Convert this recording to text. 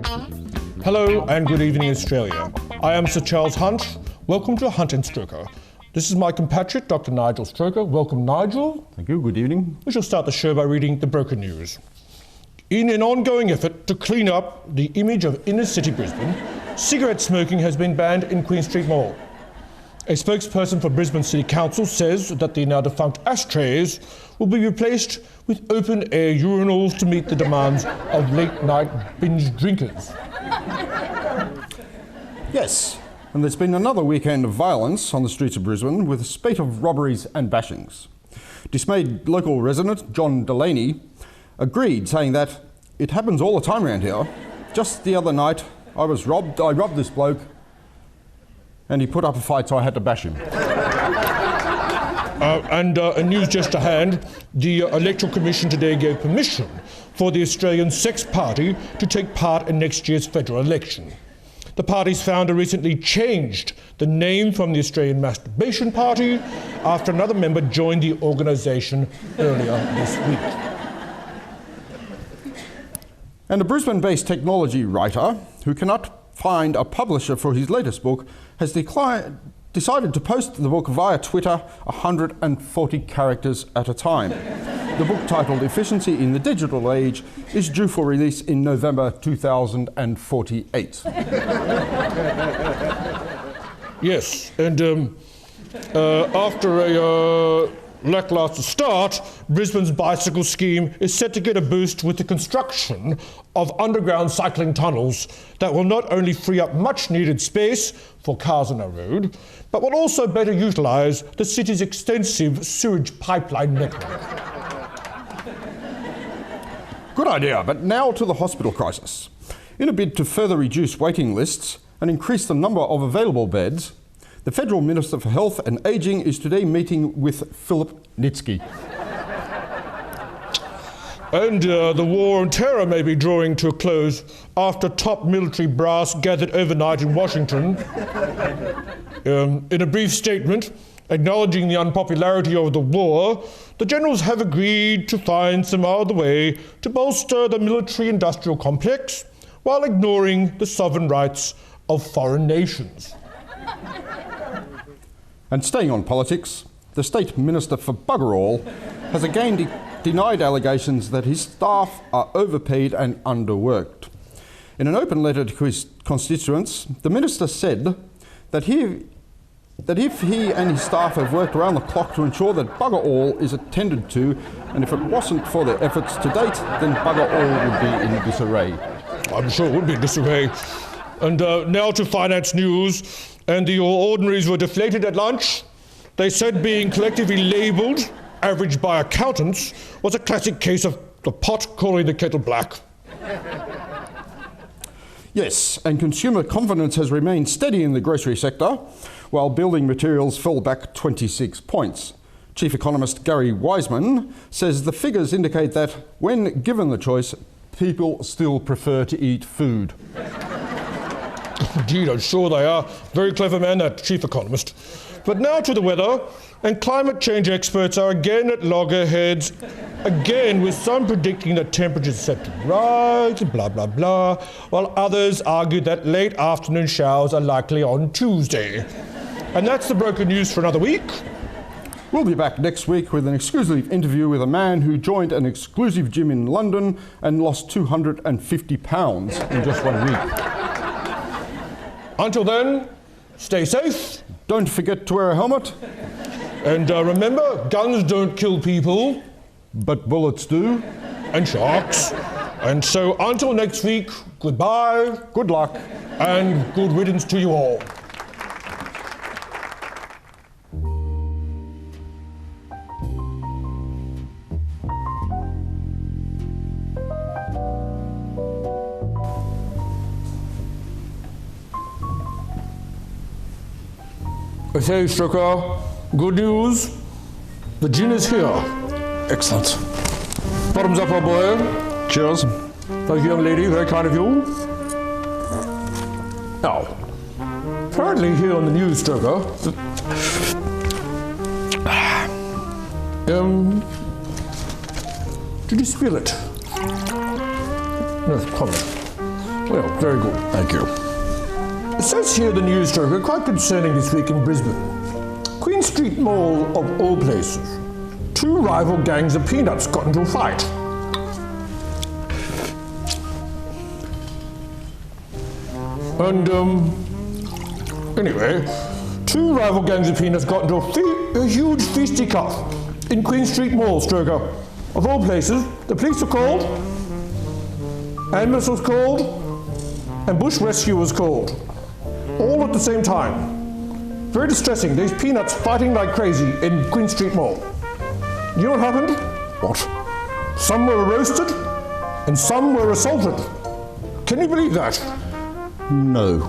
Hello and good evening, Australia. I am Sir Charles Hunt. Welcome to Hunt and Stroker. This is my compatriot, Dr. Nigel Stroker. Welcome, Nigel. Thank you. Good evening. We shall start the show by reading the broken news. In an ongoing effort to clean up the image of inner city Brisbane, cigarette smoking has been banned in Queen Street Mall. A spokesperson for Brisbane City Council says that the now defunct ashtrays will be replaced with open-air urinals to meet the demands of late-night binge drinkers. Yes, and there's been another weekend of violence on the streets of Brisbane with a spate of robberies and bashings. Dismayed local resident John Delaney agreed, saying that it happens all the time around here. Just the other night, I robbed this bloke, and he put up a fight, so I had to bash him. And news just to hand, the Electoral Commission today gave permission for the Australian Sex Party to take part in next year's federal election. The party's founder recently changed the name from the Australian Masturbation Party after another member joined the organisation earlier this week. And a Brisbane-based technology writer who cannot find a publisher for his latest book has decided to post the book via Twitter 140 characters at a time. The book, titled Efficiency in the Digital Age, is due for release in November 2048. Yes, and after a lackluster start, Brisbane's bicycle scheme is set to get a boost with the construction of underground cycling tunnels that will not only free up much needed space for cars on our road, but will also better utilise the city's extensive sewage pipeline network. Good idea, but now to the hospital crisis. In a bid to further reduce waiting lists and increase the number of available beds, the Federal Minister for Health and Ageing is today meeting with Philip Nitsky. And the war on terror may be drawing to a close after top military brass gathered overnight in Washington. In a brief statement, acknowledging the unpopularity of the war, the generals have agreed to find some other way to bolster the military-industrial complex while ignoring the sovereign rights of foreign nations. And staying on politics, the State Minister for Bugger All has again denied allegations that his staff are overpaid and underworked. In an open letter to his constituents, the Minister said that if he and his staff have worked around the clock to ensure that Bugger All is attended to, and if it wasn't for their efforts to date, then Bugger All would be in disarray. I'm sure it would be in disarray. And now to finance news. And the ordinaries were deflated at lunch. They said being collectively labelled average by accountants was a classic case of the pot calling the kettle black. Yes, and consumer confidence has remained steady in the grocery sector, while building materials fell back 26 points. Chief Economist Gary Wiseman says the figures indicate that when given the choice, people still prefer to eat food. Indeed, I'm sure they are. Very clever man, that chief economist. But now to the weather, and climate change experts are again at loggerheads, again with some predicting that temperatures are set to rise, blah, blah, blah, while others argue that late afternoon showers are likely on Tuesday. And that's the broken news for another week. We'll be back next week with an exclusive interview with a man who joined an exclusive gym in London and lost 250 pounds in just 1 week. Until then, stay safe. Don't forget to wear a helmet. And remember, guns don't kill people. But bullets do. And sharks. And so until next week, goodbye, good luck, and good riddance to you all. Okay, Stroker, good news. The gin is here. Excellent. Bottoms up, old boy. Cheers. Thank you, young lady. Very kind of you. Now, apparently here on the news, Stroker, did you spill it? No comment. Well, very good. Thank you. It says here the news story quite concerning this week in Brisbane. Queen Street Mall, of all places. Two rival gangs of peanuts got into a fight. And, anyway, two rival gangs of peanuts got into a huge fisticuff in Queen Street Mall, Stroker. Of all places, the police were called, ambulance was called, and bush rescue was called. All at the same time. Very distressing, these peanuts fighting like crazy in Queen Street Mall. You know what happened? What? Some were roasted, and some were assaulted. Can you believe that? No.